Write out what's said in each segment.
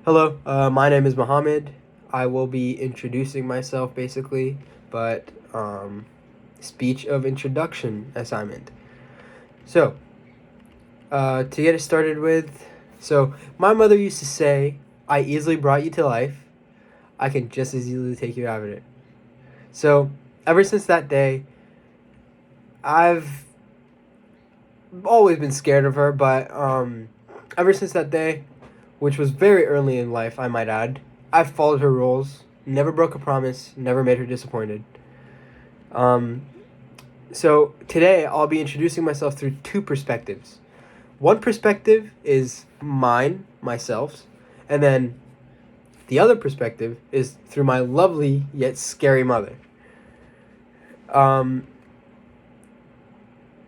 Hello, my name is Mohammed. I will be introducing myself basically, but speech of introduction assignment. So, to get it started with, my mother used to say, I easily brought you to life, I can just as easily take you out of it. So, ever since that day, I've always been scared of her, but ever since that day, which was very early in life, I might add, I've followed her rules, never broke a promise, never made her disappointed. Um, so today I'll be introducing myself through two perspectives. One perspective is mine, myself, and then the other perspective is through my lovely yet scary mother. Um,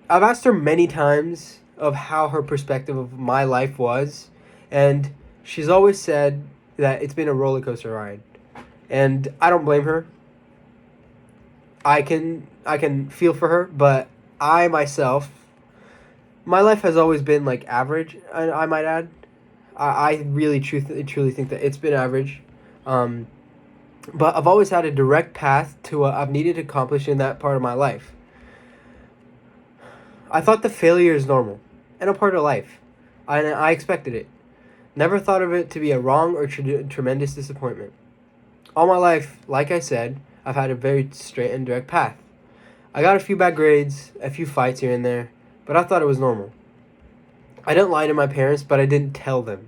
I've asked her many times of how her perspective of my life was, and she's always said that it's been a roller coaster ride. And I don't blame her. I can feel for her, but I myself, my life has always been like average. I might add. I really truly think that it's been average. Um, but I've always had a direct path to what I've needed to accomplish in that part of my life. I thought the failure is normal and a part of life. I expected it. Never thought of it to be a wrong or tremendous disappointment. All my life, like I said, I've had a very straight and direct path. I got a few bad grades, a few fights here and there, but I thought it was normal. I didn't lie to my parents, but I didn't tell them.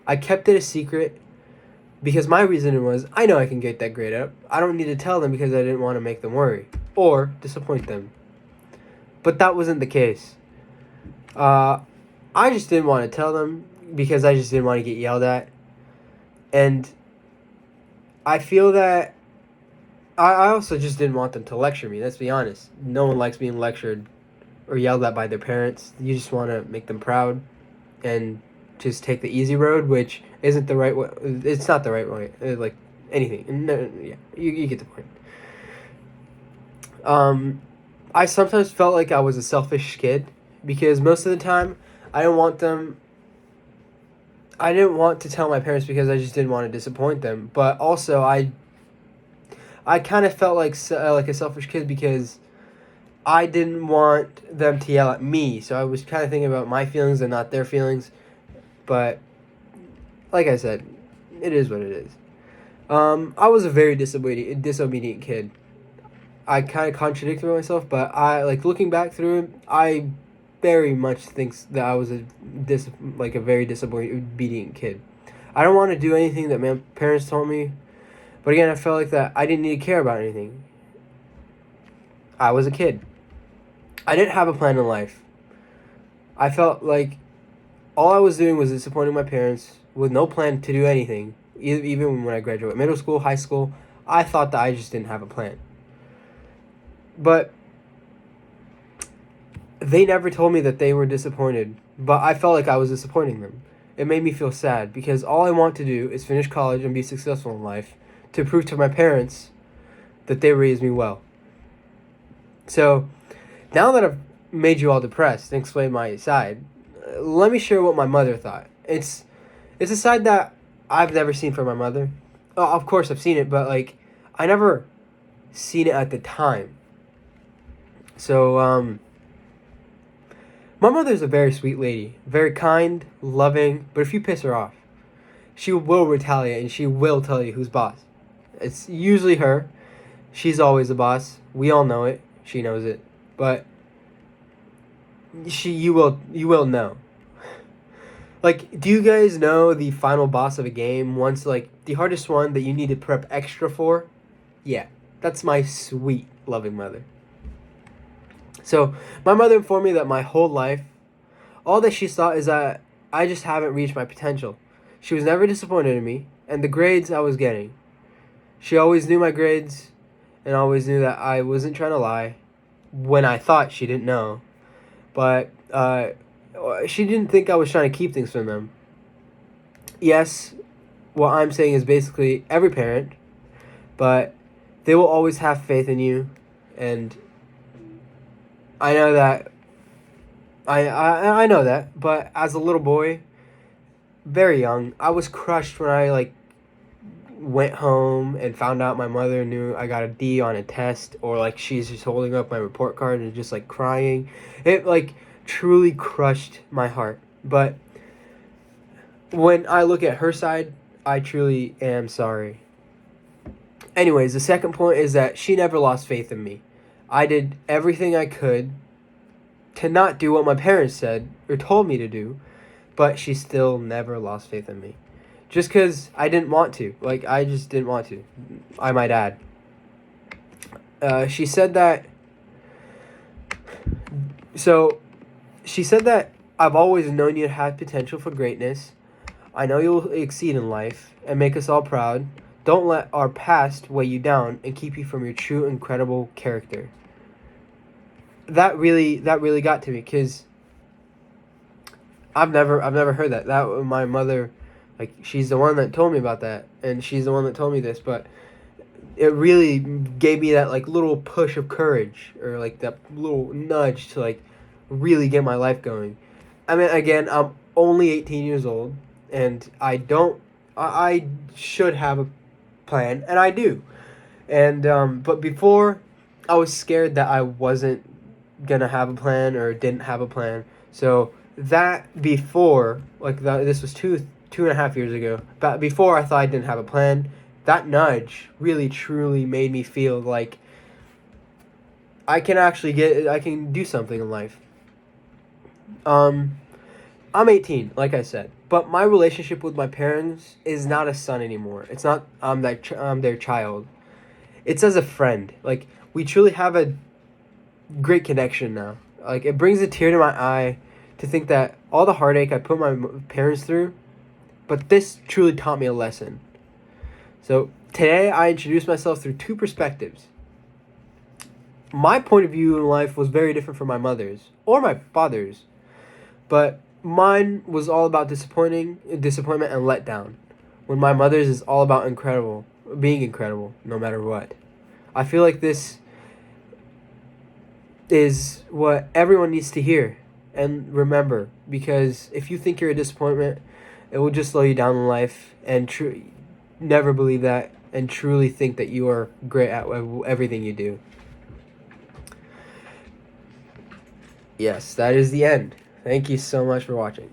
I kept it a secret because my reasoning was I know I can get that grade up. I don't need to tell them because I didn't want to make them worry or disappoint them. But that wasn't the case. Uh, I just didn't want to tell them because I just didn't want to get yelled at. And I feel that I also just didn't want them to lecture me. Let's be honest. No one likes being lectured or yelled at by their parents. You just want to make them proud and just take the easy road, which isn't the right way. It's not the right way. Like anything. No, yeah, you get the point. I sometimes felt like I was a selfish kid because most of the time I didn't want them. I didn't want to tell my parents because I just didn't want to disappoint them. But also I kind of felt like a selfish kid because I didn't want them to yell at me. So I was kind of thinking about my feelings and not their feelings. But like I said, it is what it is. I was a very disobedient kid. I kind of contradicted myself, but I like looking back through it. I very much think that I was a very disobedient kid. I don't want to do anything that my parents told me, but again, I felt like that I didn't need to care about anything. I was a kid. I didn't have a plan in life. I felt like all I was doing was disappointing my parents with no plan to do anything. Even when I graduated middle school, high school, I thought that I just didn't have a plan. But they never told me that they were disappointed, but I felt like I was disappointing them. It made me feel sad because all I want to do is finish college and be successful in life to prove to my parents that they raised me well. So, now that I've made you all depressed and explained my side, let me share what my mother thought. It's a side that I've never seen from my mother. Of course, I've seen it, but like I never seen it at the time. So, my mother's a very sweet lady, very kind, loving, but if you piss her off, she will retaliate and she will tell you who's boss. It's usually her. She's always the boss. We all know it. She knows it. But you will know. Like, do you guys know the final boss of a game? Once like the hardest one that you need to prep extra for? Yeah. That's my sweet loving mother. So, my mother informed me that my whole life, all that she saw is that I just haven't reached my potential. She was never disappointed in me and the grades I was getting. She always knew my grades and always knew that I wasn't trying to lie when I thought she didn't know. But she didn't think I was trying to keep things from them. Yes, what I'm saying is basically every parent, but they will always have faith in you, and I know that. I know that, but as a little boy, very young. I was crushed when I like went home and found out my mother knew I got a D on a test, or like she's just holding up my report card and just like crying. It like truly crushed my heart. But when I look at her side, I truly am sorry. Anyways, the second point is that she never lost faith in me. I did everything I could to not do what my parents said or told me to do, but she still never lost faith in me. Just because I didn't want to. Like, I just didn't want to. I might add. She said that. So, she said that I've always known you to have potential for greatness. I know you'll exceed in life and make us all proud. Don't let our past weigh you down and keep you from your true, incredible character. That really got to me, because I've never heard that. That my mother, like, she's the one that told me about that, and she's the one that told me this, but it really gave me that like little push of courage, or like that little nudge to like really get my life going. I mean, again, I'm only 18 years old, and I should have a plan, and I do. And but before, I was scared that I wasn't gonna have a plan or didn't have a plan. So that before, like this was 2.5 years ago. But before, I thought I didn't have a plan. That nudge really truly made me feel like I can do something in life. I'm 18, like I said, but my relationship with my parents is not a son anymore. It's not I'm their child. It's as a friend. Like, we truly have a great connection now. Like, it brings a tear to my eye to think that all the heartache I put my parents through, but this truly taught me a lesson. So today I introduced myself through two perspectives. My point of view in life was very different from my mother's or my father's, but mine was all about disappointment and letdown, when my mother's is all about being incredible no matter what. I feel like this is what everyone needs to hear and remember, because if you think you're a disappointment, it will just slow you down in life, and never believe that, and truly think that you are great at everything you do. Yes, that is the end. Thank you so much for watching.